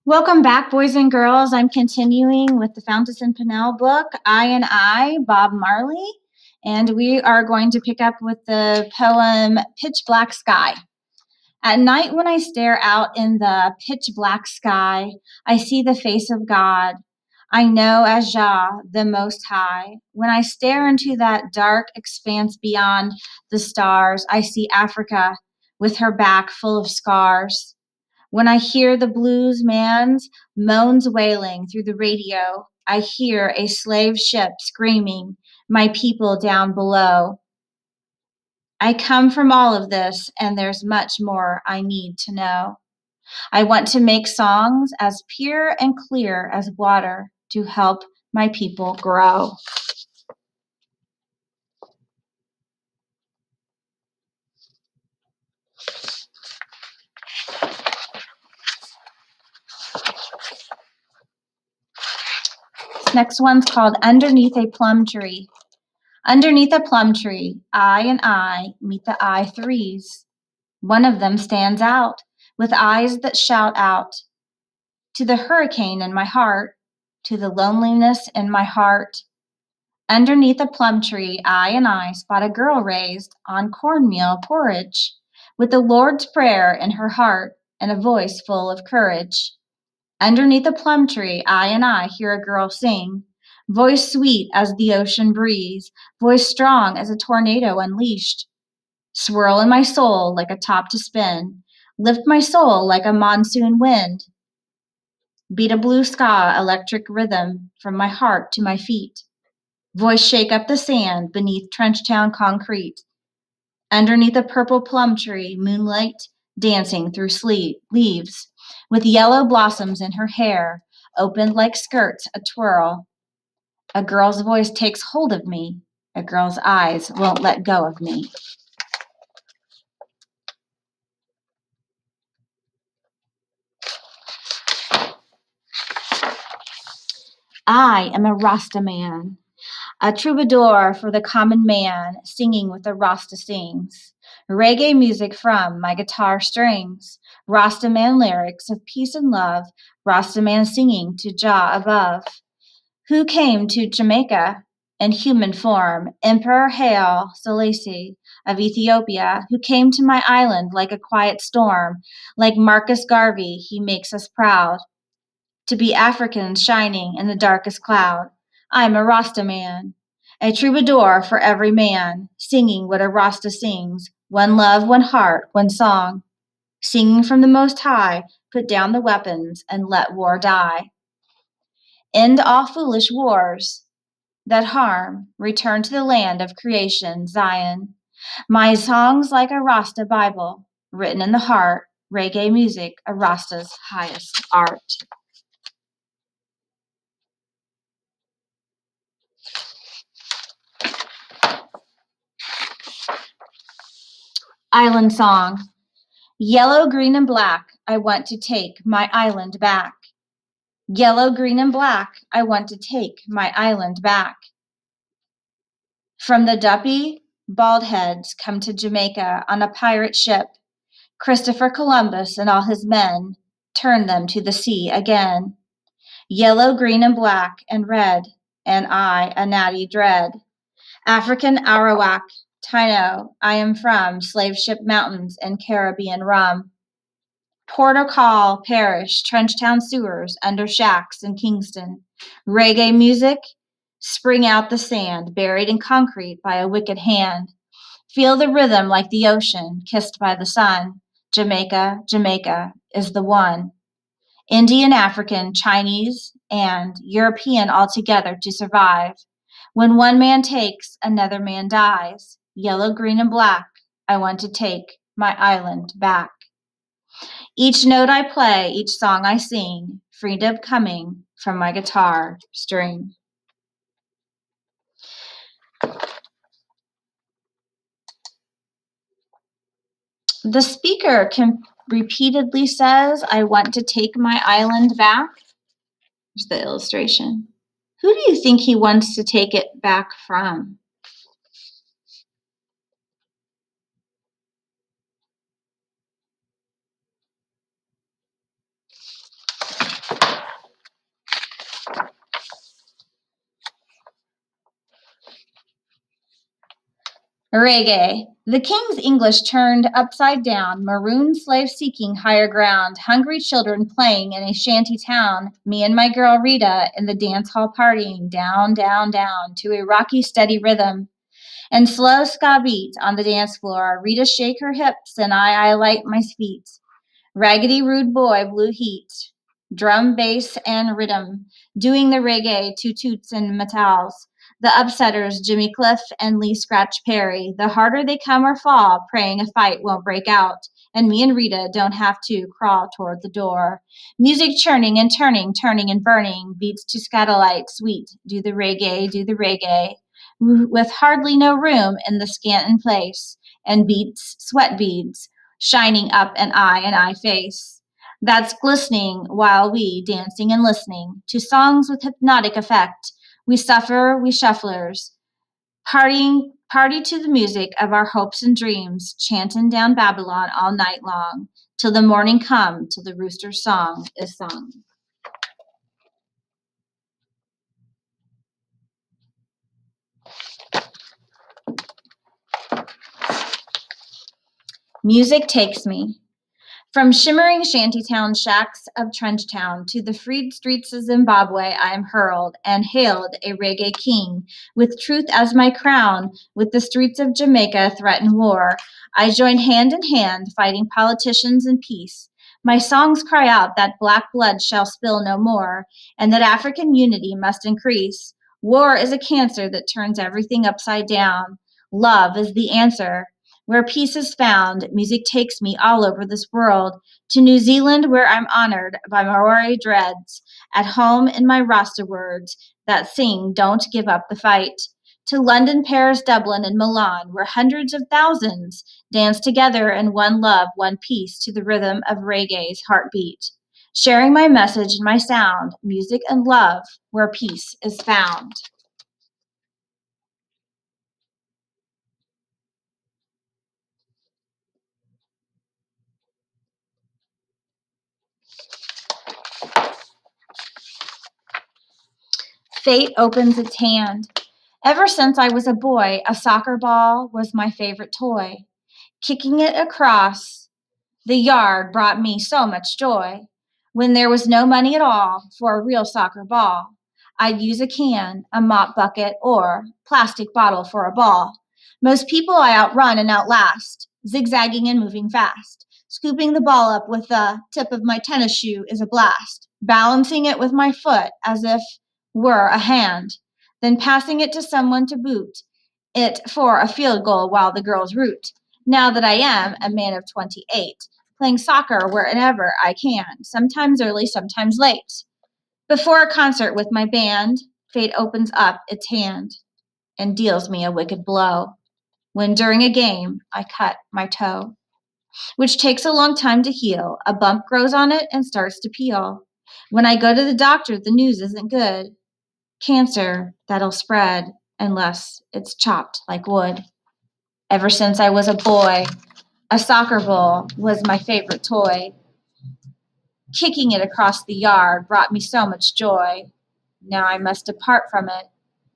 Welcome back, boys and girls. I'm continuing with the Fountas and Pinnell book, I, Bob Marley, and we are going to pick up with the poem Pitch Black Sky. At night when I stare out in the pitch black sky, I see the face of God. I know as Jah, the Most High. When I stare into that dark expanse beyond the stars, I see Africa with her back full of scars. When I hear the blues man's moans wailing through the radio, I hear a slave ship screaming, my people down below. I come from all of this, and there's much more I need to know. I want to make songs as pure and clear as water to help my people grow. Next one's called Underneath a Plum Tree. Underneath a plum tree, I and I meet the I threes. One of them stands out with eyes that shout out to the hurricane in my heart, to the loneliness in my heart. Underneath a plum tree, I and I spot a girl raised on cornmeal porridge, with the Lord's Prayer in her heart and a voice full of courage. Underneath a plum tree, I and I hear a girl sing, voice sweet as the ocean breeze, voice strong as a tornado unleashed. Swirl in my soul like a top to spin, lift my soul like a monsoon wind. Beat a blue ska electric rhythm from my heart to my feet. Voice shake up the sand beneath Trenchtown concrete. Underneath a purple plum tree, moonlight dancing through leaves, with yellow blossoms in her hair, opened like skirts a twirl. A girl's voice takes hold of me. A girl's eyes won't let go of me. I am a Rasta man, a troubadour for the common man, singing with the Rasta sings. Reggae music from my guitar strings, Rasta man lyrics of peace and love, Rasta man singing to Jah above. Who came to Jamaica in human form, Emperor Haile Selassie of Ethiopia, who came to my island like a quiet storm, like Marcus Garvey, he makes us proud to be Africans shining in the darkest cloud. I'm a Rasta man, a troubadour for every man, singing what a Rasta sings, one love, one heart, one song. Singing from the Most High, put down the weapons and let war die. End all foolish wars that harm, return to the land of creation, Zion. My song's like a Rasta Bible, written in the heart, reggae music, a Rasta's highest art. Island Song. Yellow, green, and black, I want to take my island back. Yellow, green, and black, I want to take my island back. From the Duppy, bald heads come to Jamaica on a pirate ship. Christopher Columbus and all his men turned them to the sea again. Yellow, green, and black, and red, and I a natty dread. African Arawak, Taino, I am from slave ship mountains and Caribbean rum. Port au Call Parish, Trenchtown sewers, under shacks in Kingston. Reggae music, spring out the sand, buried in concrete by a wicked hand. Feel the rhythm like the ocean, kissed by the sun. Jamaica, Jamaica is the one. Indian, African, Chinese, and European all together to survive. When one man takes, another man dies. Yellow, green, and black, I want to take my island back. Each note I play, each song I sing, freedom coming from my guitar string. The speaker repeatedly says, I want to take my island back. Here's the illustration. Who do you think he wants to take it back from? Reggae. The king's English turned upside down, marooned slaves seeking higher ground, hungry children playing in a shanty town, me and my girl Rita in the dance hall partying down, down, down to a rocky steady rhythm and slow ska beat on the dance floor. Rita shake her hips and I light my feet. Raggedy rude boy blue heat, drum, bass, and rhythm, doing the reggae to toots and metals. The upsetters, Jimmy Cliff and Lee Scratch Perry, the harder they come or fall, praying a fight won't break out, and me and Rita don't have to crawl toward the door. Music churning and turning, turning and burning, beats to scatolite, sweet, do the reggae, with hardly no room in the Scanton place, and beats, sweat beads, shining up an eye face. That's glistening while we, dancing and listening to songs with hypnotic effect, we suffer, we shufflers, party to the music of our hopes and dreams, chanting down Babylon all night long, till the morning come, till the rooster's song is sung. Music takes me. From shimmering shantytown shacks of Trenchtown to the freed streets of Zimbabwe, I am hurled and hailed a reggae king, with truth as my crown, with the streets of Jamaica threaten war. I join hand in hand, fighting politicians in peace. My songs cry out that black blood shall spill no more, and that African unity must increase. War is a cancer that turns everything upside down. Love is the answer. Where peace is found, music takes me all over this world, to New Zealand where I'm honored by Maori dreads, at home in my Rasta words that sing Don't Give Up the Fight, to London, Paris, Dublin, and Milan where hundreds of thousands dance together in one love, one peace to the rhythm of reggae's heartbeat, sharing my message and my sound, music and love where peace is found. Fate opens its hand. Ever since I was a boy, a soccer ball was my favorite toy. Kicking it across the yard brought me so much joy. When there was no money at all for a real soccer ball, I'd use a can, a mop bucket, or plastic bottle for a ball. Most people I outrun and outlast, zigzagging and moving fast. Scooping the ball up with the tip of my tennis shoe is a blast. Balancing it with my foot as if were a hand, then passing it to someone to boot it for a field goal while the girls root. Now that I am a man of 28, playing soccer wherever I can, sometimes early, sometimes late. Before a concert with my band, fate opens up its hand and deals me a wicked blow. When during a game, I cut my toe, which takes a long time to heal. A bump grows on it and starts to peel. When I go to the doctor, the news isn't good. Cancer that'll spread unless it's chopped like wood. Ever since I was a boy, a soccer ball was my favorite toy. Kicking it across the yard brought me so much joy. Now I must depart from it,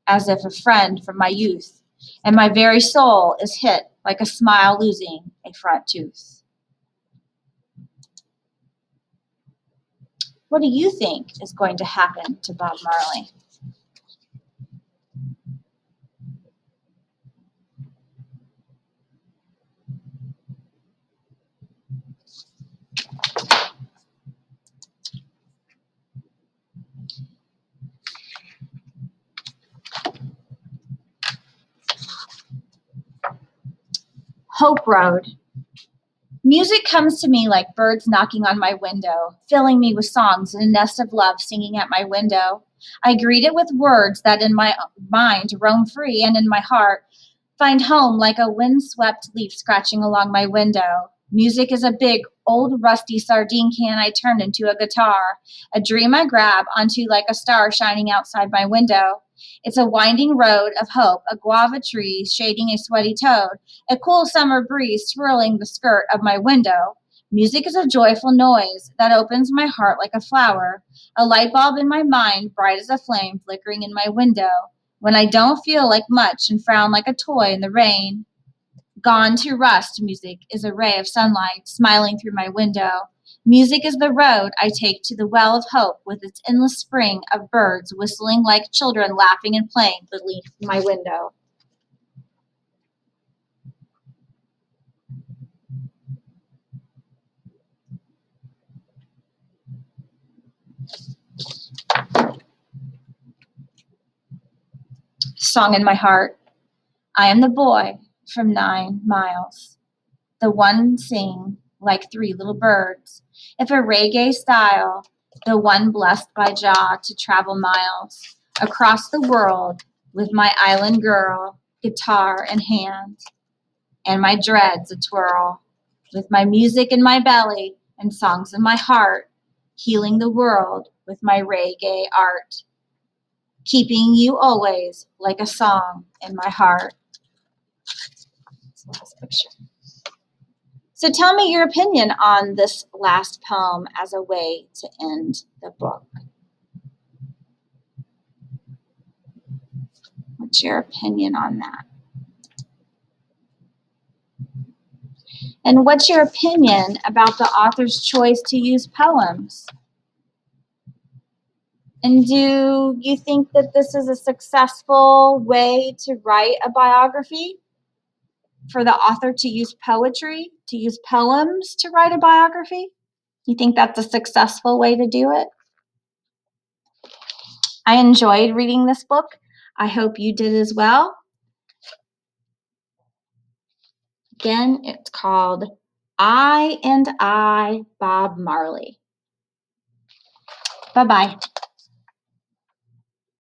as if a friend from my youth, and my very soul is hit like a smile losing a front tooth. What do you think is going to happen to Bob Marley? Hope Road. Music comes to me like birds knocking on my window, filling me with songs and a nest of love singing at my window. I greet it with words that in my mind roam free and in my heart find home like a wind-swept leaf scratching along my window. Music is a big, old, rusty sardine can I turn into a guitar, a dream I grab onto like a star shining outside my window. It's a winding road of hope, a guava tree shading a sweaty toad, a cool summer breeze swirling the skirt of my window. Music is a joyful noise that opens my heart like a flower, a light bulb in my mind, bright as a flame flickering in my window. When I don't feel like much and frown like a toy in the rain, Gone to rust, music is a ray of sunlight smiling through my window. Music is the road I take to the well of hope with its endless spring of birds whistling like children laughing and playing beneath my window. Song in my heart. I am the boy from 9 miles, the one sing like 3 little birds. If a reggae style, the one blessed by Jah to travel miles across the world with my island girl, guitar in hand, and my dreads a twirl, with my music in my belly and songs in my heart, healing the world with my reggae art, keeping you always like a song in my heart. That's the last picture. So tell me your opinion on this last poem as a way to end the book. What's your opinion on that? And what's your opinion about the author's choice to use poems? And do you think that this is a successful way to write a biography? For the author to use poetry, to use poems to write a biography? You think that's a successful way to do it? I enjoyed reading this book. I hope you did as well. Again, it's called I Bob Marley. Bye-bye.